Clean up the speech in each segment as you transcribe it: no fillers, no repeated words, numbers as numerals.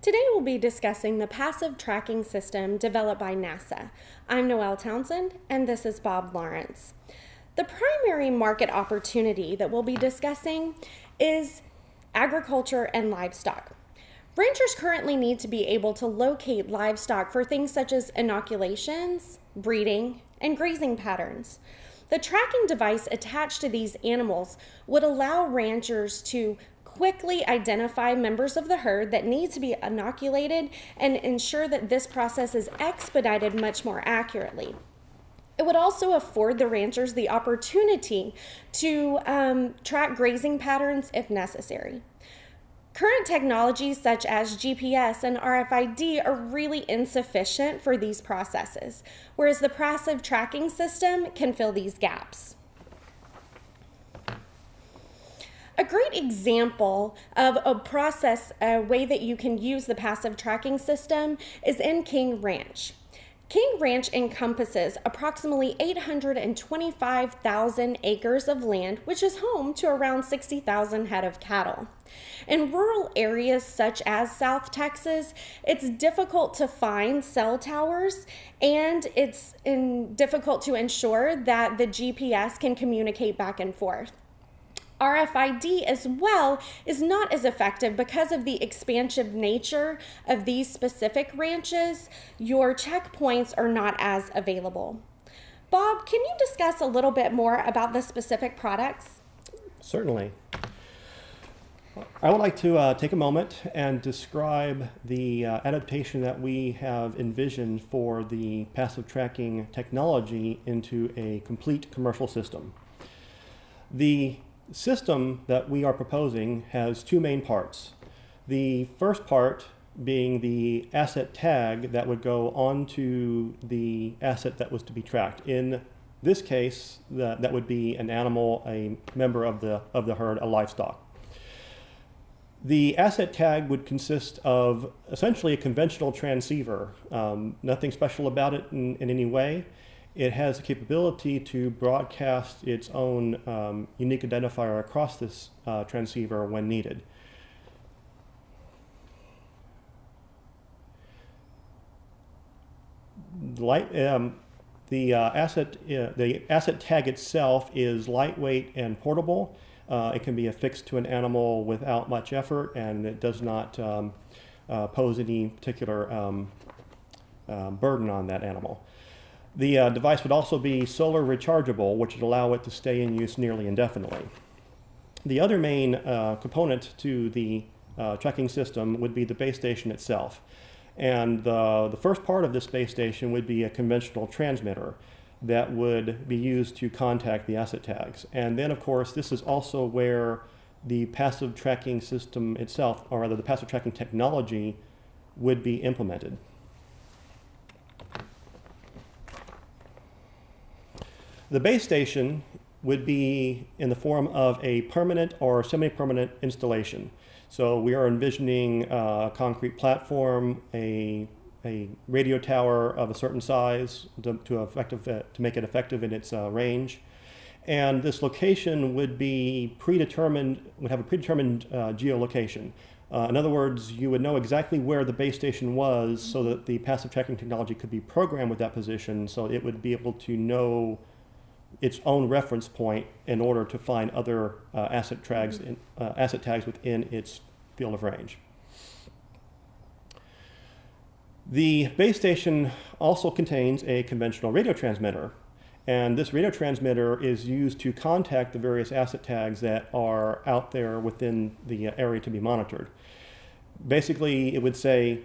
Today we'll be discussing the passive tracking system developed by NASA. I'm Noelle Townsend, and this is Bob Lawrence. The primary market opportunity that we'll be discussing is agriculture and livestock. Ranchers currently need to be able to locate livestock for things such as inoculations, breeding, and grazing patterns. The tracking device attached to these animals would allow ranchers to quickly identify members of the herd that need to be inoculated and ensure that this process is expedited much more accurately. It would also afford the ranchers the opportunity to track grazing patterns if necessary. Current technologies such as GPS and RFID are really insufficient for these processes, whereas the passive tracking system can fill these gaps. A great example of a way that you can use the passive tracking system is in King Ranch. King Ranch encompasses approximately 825,000 acres of land, which is home to around 60,000 head of cattle. In rural areas such as South Texas, it's difficult to find cell towers, and it's difficult to ensure that the GPS can communicate back and forth. RFID as well is not as effective because of the expansive nature of these specific ranches. Your checkpoints are not as available. Bob, can you discuss a little bit more about the specific products? Certainly. I would like to take a moment and describe the adaptation that we have envisioned for the passive tracking technology into a complete commercial system. The system that we are proposing has two main parts. The first part being the asset tag that would go onto the asset that was to be tracked. In this case, that would be an animal, a member of the herd, a livestock. The asset tag would consist of essentially a conventional transceiver, nothing special about it in any way. It has the capability to broadcast its own unique identifier across this transceiver when needed. The asset tag itself is lightweight and portable. It can be affixed to an animal without much effort, and it does not pose any particular burden on that animal. The device would also be solar rechargeable, which would allow it to stay in use nearly indefinitely. The other main component to the tracking system would be the base station itself. And the first part of this base station would be a conventional transmitter that would be used to contact the asset tags. And then, of course, this is also where the passive tracking system itself, or rather the passive tracking technology, would be implemented. The base station would be in the form of a permanent or semi-permanent installation. So we are envisioning a concrete platform, a radio tower of a certain size to make it effective in its range. And this location would be predetermined, would have a predetermined geolocation. In other words, you would know exactly where the base station was so that the passive tracking technology could be programmed with that position, so it would be able to know its own reference point in order to find other asset tags within its field of range. The base station also contains a conventional radio transmitter, and this radio transmitter is used to contact the various asset tags that are out there within the area to be monitored. Basically, it would say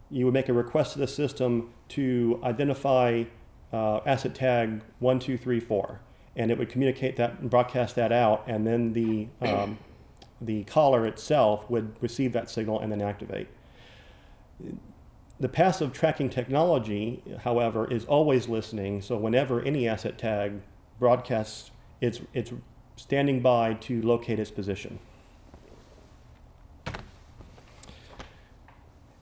you would make a request to the system to identify asset tag 1234, and it would communicate that and broadcast that out, and then the caller itself would receive that signal and then activate. The passive tracking technology, however, is always listening, so whenever any asset tag broadcasts, it's standing by to locate its position.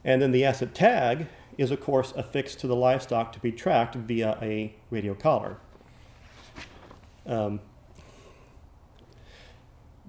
And then the asset tag is, of course, affixed to the livestock to be tracked via a radio collar.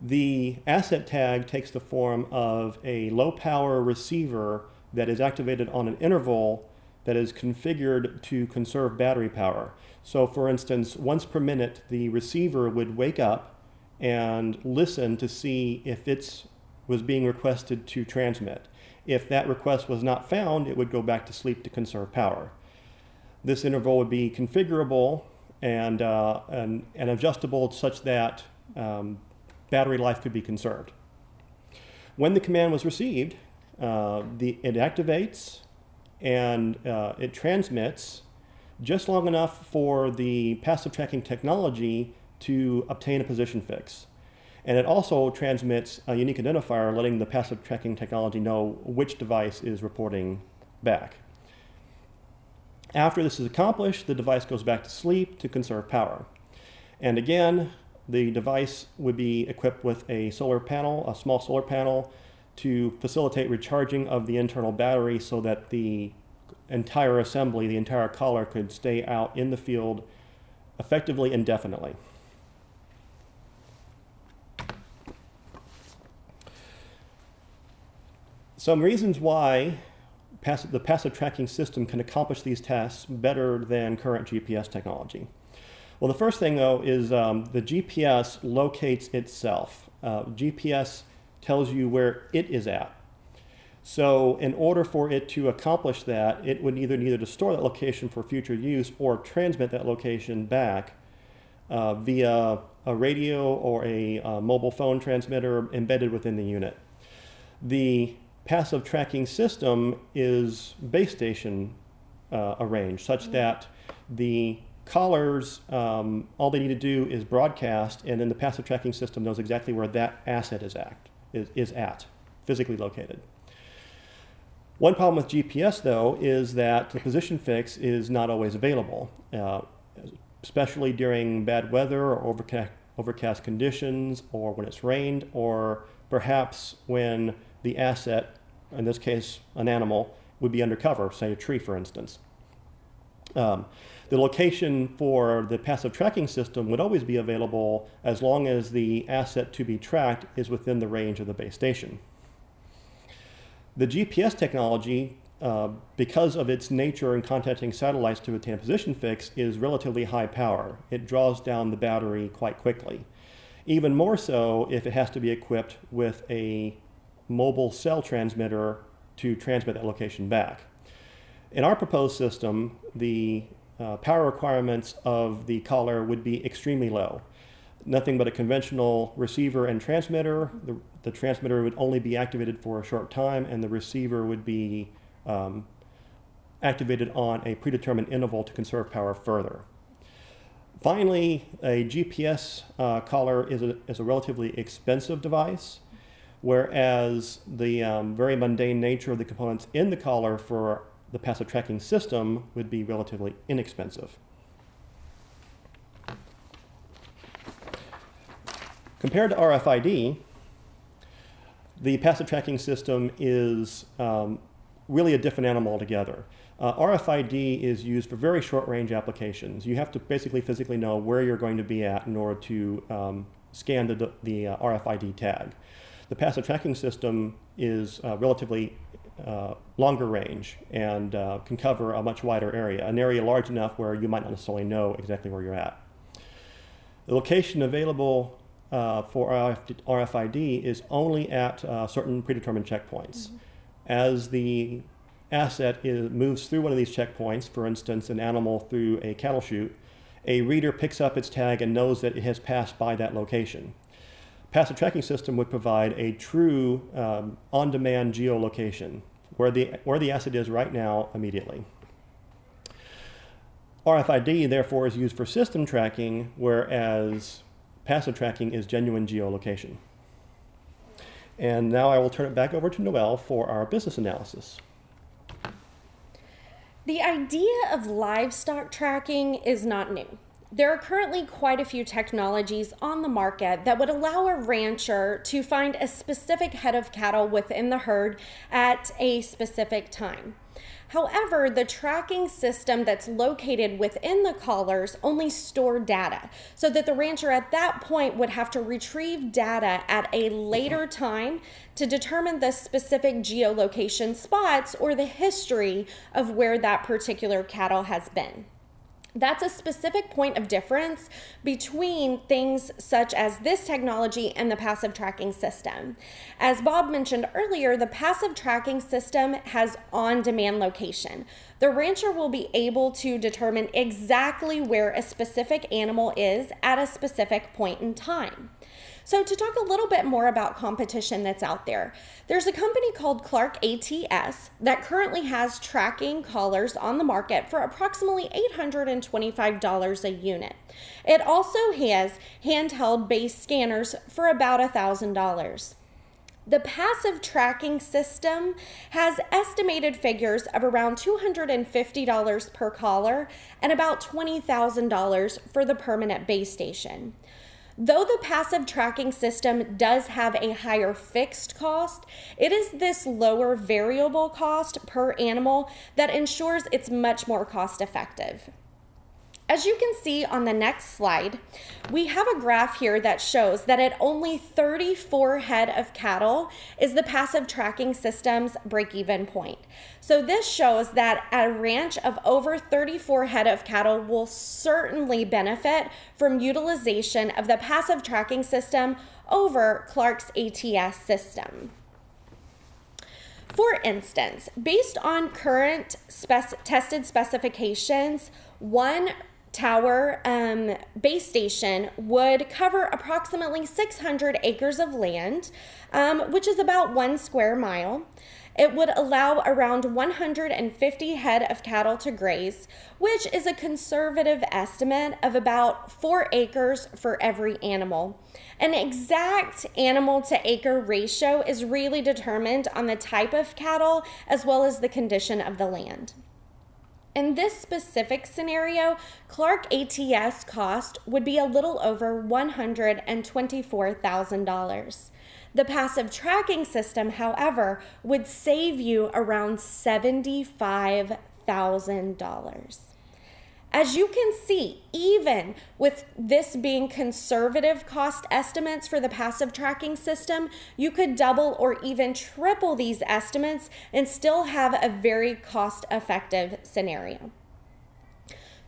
The asset tag takes the form of a low-power receiver that is activated on an interval that is configured to conserve battery power. So for instance, once per minute, the receiver would wake up and listen to see if it was being requested to transmit. If that request was not found, it would go back to sleep to conserve power. This interval would be configurable and adjustable such that battery life could be conserved. When the command was received, it activates and it transmits just long enough for the passive tracking technology to obtain a position fix. And it also transmits a unique identifier letting the passive tracking technology know which device is reporting back. After this is accomplished, the device goes back to sleep to conserve power. And again, the device would be equipped with a solar panel, a small solar panel, to facilitate recharging of the internal battery so that the entire assembly, the entire collar, could stay out in the field effectively indefinitely. Some reasons why the passive tracking system can accomplish these tasks better than current GPS technology. Well, the first thing, though, is the GPS locates itself. GPS tells you where it is at. So in order for it to accomplish that, it would either need to store that location for future use or transmit that location back via a radio or a mobile phone transmitter embedded within the unit. The passive tracking system is base station arranged such that the collars, all they need to do is broadcast, and then the passive tracking system knows exactly where that asset is at, physically located. One problem with GPS, though, is that the position fix is not always available, especially during bad weather or overcast conditions, or when it's rained, or perhaps when the asset, in this case an animal, would be undercover, say a tree for instance. The location for the passive tracking system would always be available as long as the asset to be tracked is within the range of the base station. The GPS technology, because of its nature in contacting satellites to obtain a position fix, is relatively high power. It draws down the battery quite quickly. Even more so if it has to be equipped with a mobile cell transmitter to transmit that location back. In our proposed system, the power requirements of the collar would be extremely low. Nothing but a conventional receiver and transmitter. The transmitter would only be activated for a short time, and the receiver would be activated on a predetermined interval to conserve power further. Finally, a GPS collar is a relatively expensive device, whereas the very mundane nature of the components in the collar for the passive tracking system would be relatively inexpensive. Compared to RFID, the passive tracking system is really a different animal altogether. RFID is used for very short range applications. You have to basically physically know where you're going to be at in order to scan the RFID tag. The passive tracking system is relatively longer range and can cover a much wider area, an area large enough where you might not necessarily know exactly where you're at. The location available for RFID is only at certain predetermined checkpoints. Mm-hmm. As the asset moves through one of these checkpoints, for instance, an animal through a cattle chute, a reader picks up its tag and knows that it has passed by that location. Passive tracking system would provide a true on-demand geolocation where the asset is right now immediately. RFID, therefore, is used for system tracking, whereas passive tracking is genuine geolocation. And now I will turn it back over to Noelle for our business analysis. The idea of livestock tracking is not new. There are currently quite a few technologies on the market that would allow a rancher to find a specific head of cattle within the herd at a specific time. However, the tracking system that's located within the collars only stored data, so that the rancher at that point would have to retrieve data at a later time to determine the specific geolocation spots or the history of where that particular cattle has been. That's a specific point of difference between things such as this technology and the passive tracking system. As Bob mentioned earlier, the passive tracking system has on-demand location. The rancher will be able to determine exactly where a specific animal is at a specific point in time. So to talk a little bit more about competition that's out there, there's a company called Clark ATS that currently has tracking collars on the market for approximately $825 a unit. It also has handheld base scanners for about $1,000. The passive tracking system has estimated figures of around $250 per collar and about $20,000 for the permanent base station. Though the passive tracking system does have a higher fixed cost, it is this lower variable cost per animal that ensures it's much more cost effective. As you can see on the next slide, we have a graph here that shows that at only 34 head of cattle is the passive tracking system's break-even point. So this shows that a ranch of over 34 head of cattle will certainly benefit from utilization of the passive tracking system over Clark's ATS system. For instance, based on current tested specifications, one tower base station would cover approximately 600 acres of land, which is about 1 square mile. It would allow around 150 head of cattle to graze, which is a conservative estimate of about 4 acres for every animal. An exact animal to acre ratio is really determined on the type of cattle as well as the condition of the land. In this specific scenario, Clark ATS cost would be a little over $124,000. The passive tracking system, however, would save you around $75,000. As you can see, even with this being conservative cost estimates for the passive tracking system, you could double or even triple these estimates and still have a very cost-effective scenario.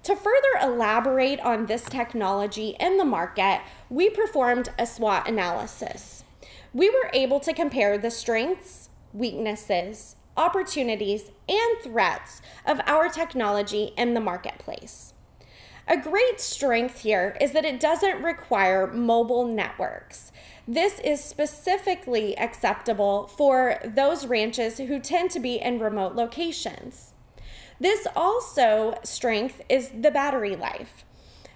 To further elaborate on this technology in the market, we performed a SWOT analysis. We were able to compare the strengths, weaknesses, opportunities, and threats of our technology in the marketplace. A great strength here is that it doesn't require mobile networks. This is specifically acceptable for those ranches who tend to be in remote locations. This also strength is the battery life.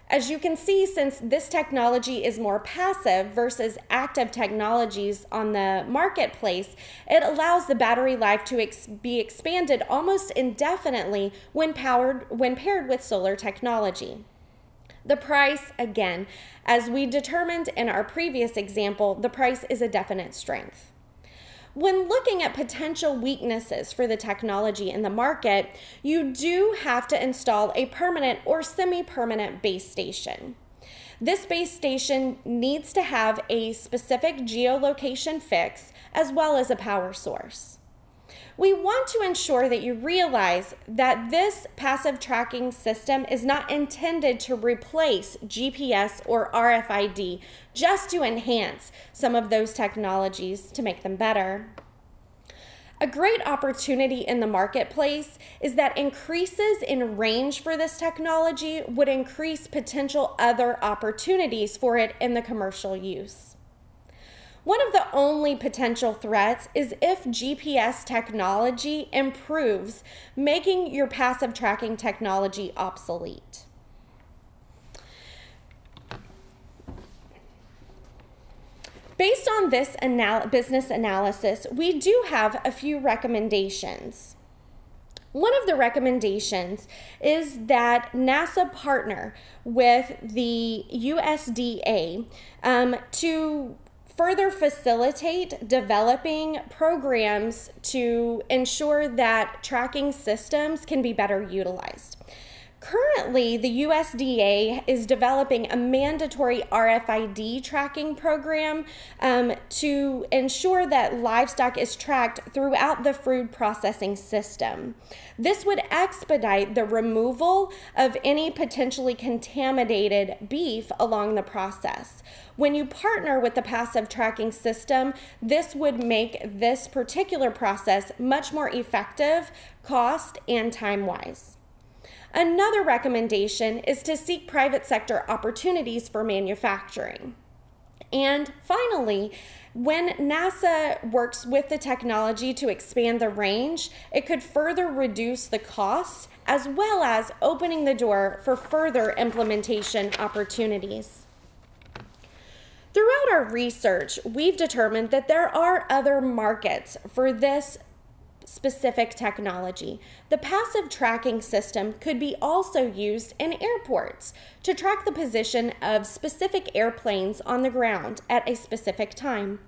As you can see, since this technology is more passive versus active technologies on the marketplace, it allows the battery life to be expanded almost indefinitely when paired with solar technology. The price, again, as we determined in our previous example, the price is a definite strength. When looking at potential weaknesses for the technology in the market, you do have to install a permanent or semi-permanent base station. This base station needs to have a specific geolocation fix as well as a power source. We want to ensure that you realize that this passive tracking system is not intended to replace GPS or RFID, just to enhance some of those technologies to make them better. A great opportunity in the marketplace is that increases in range for this technology would increase potential other opportunities for it in the commercial use. One of the only potential threats is if GPS technology improves, making your passive tracking technology obsolete. Based on this business analysis, we do have a few recommendations. One of the recommendations is that NASA partner with the USDA to further facilitate developing programs to ensure that tracking systems can be better utilized. Currently, the USDA is developing a mandatory RFID tracking program to ensure that livestock is tracked throughout the food processing system. This would expedite the removal of any potentially contaminated beef along the process. When you partner with the passive tracking system, this would make this particular process much more effective, cost and time-wise. Another recommendation is to seek private sector opportunities for manufacturing. And finally, when NASA works with the technology to expand the range, it could further reduce the costs as well as opening the door for further implementation opportunities. Throughout our research, we've determined that there are other markets for this specific technology. The passive tracking system could be also used in airports to track the position of specific airplanes on the ground at a specific time.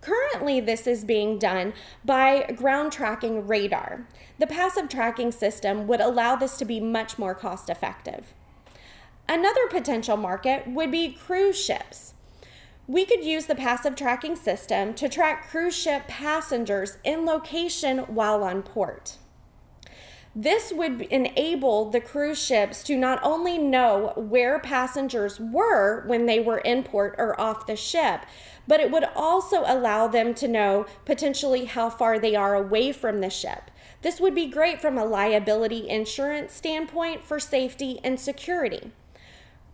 Currently, this is being done by ground tracking radar. The passive tracking system would allow this to be much more cost effective. Another potential market would be cruise ships. We could use the passive tracking system to track cruise ship passengers in location while on port. This would enable the cruise ships to not only know where passengers were when they were in port or off the ship, but it would also allow them to know potentially how far they are away from the ship. This would be great from a liability insurance standpoint for safety and security.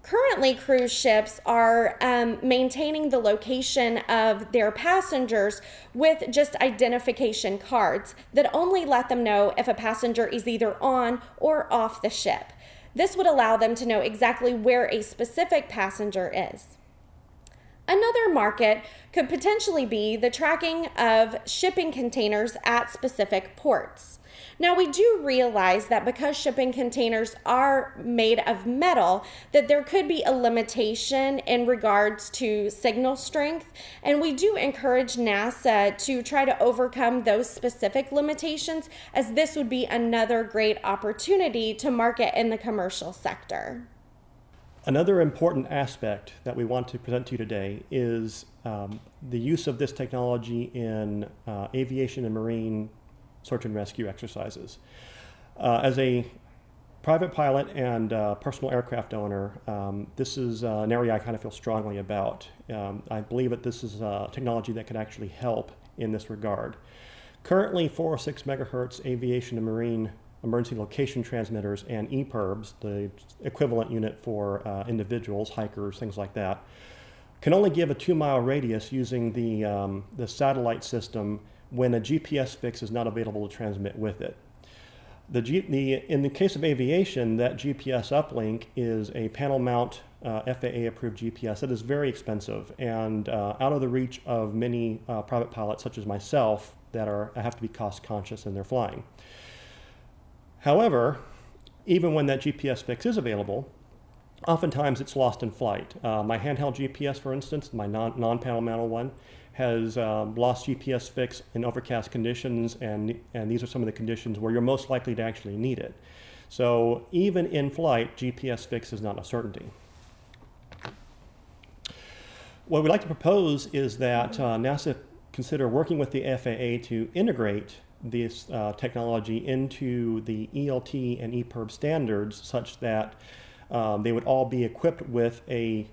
Currently, cruise ships are maintaining the location of their passengers with just identification cards that only let them know if a passenger is either on or off the ship. This would allow them to know exactly where a specific passenger is. Another market could potentially be the tracking of shipping containers at specific ports. Now, we do realize that because shipping containers are made of metal, that there could be a limitation in regards to signal strength, and we do encourage NASA to try to overcome those specific limitations, as this would be another great opportunity to market in the commercial sector. Another important aspect that we want to present to you today is the use of this technology in aviation and marine search and rescue exercises. As a private pilot and personal aircraft owner, this is an area I kind of feel strongly about. I believe that this is technology that can actually help in this regard. Currently, 406 megahertz aviation and marine emergency location transmitters and EPIRBs, the equivalent unit for individuals, hikers, things like that, can only give a 2-mile radius using the satellite system when a GPS fix is not available to transmit with it. In the case of aviation, that GPS uplink is a panel mount FAA approved GPS that is very expensive and out of the reach of many private pilots such as myself that have to be cost conscious in their flying. Lowever, even when that GPS fix is available, oftentimes it's lost in flight. My handheld GPS, for instance, my non-panel mounted one, has lost GPS fix in overcast conditions, and these are some of the conditions where you're most likely to actually need it. So even in flight, GPS fix is not a certainty. What we'd like to propose is that NASA consider working with the FAA to integrate this technology into the ELT and EPIRB standards such that they would all be equipped with a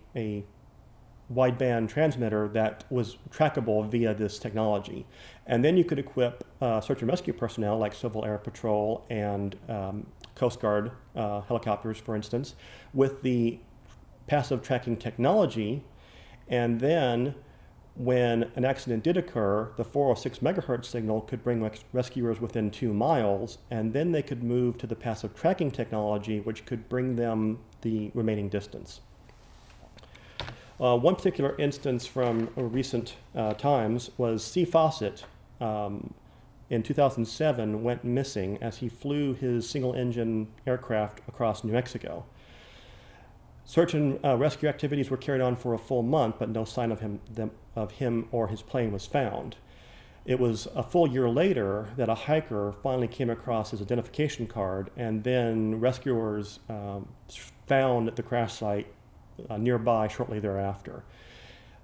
wideband transmitter that was trackable via this technology. And then you could equip search and rescue personnel like Civil Air Patrol and Coast Guard helicopters, for instance, with the passive tracking technology. And then when an accident did occur, the 406 megahertz signal could bring rescuers within 2 miles, and then they could move to the passive tracking technology, which could bring them the remaining distance. One particular instance from recent times was C. Fawcett in 2007 went missing as he flew his single-engine aircraft across New Mexico. Search and rescue activities were carried on for a full month, but no sign of him or his plane was found. It was a full year later that a hiker finally came across his identification card, and then rescuers found the crash site nearby shortly thereafter.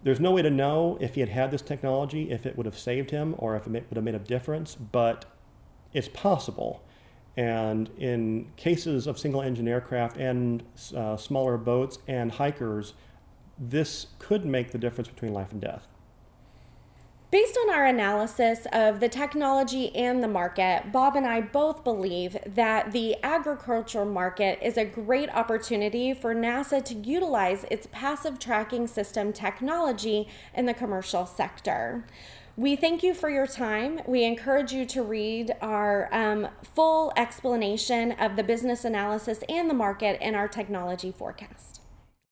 There's no way to know if he had had this technology, if it would have saved him, or if it would have made a difference, but it's possible. And in cases of single-engine aircraft and smaller boats and hikers, this could make the difference between life and death. Based on our analysis of the technology and the market, Bob and I both believe that the agricultural market is a great opportunity for NASA to utilize its passive tracking system technology in the commercial sector. We thank you for your time. We encourage you to read our full explanation of the business analysis and the market in our technology forecast.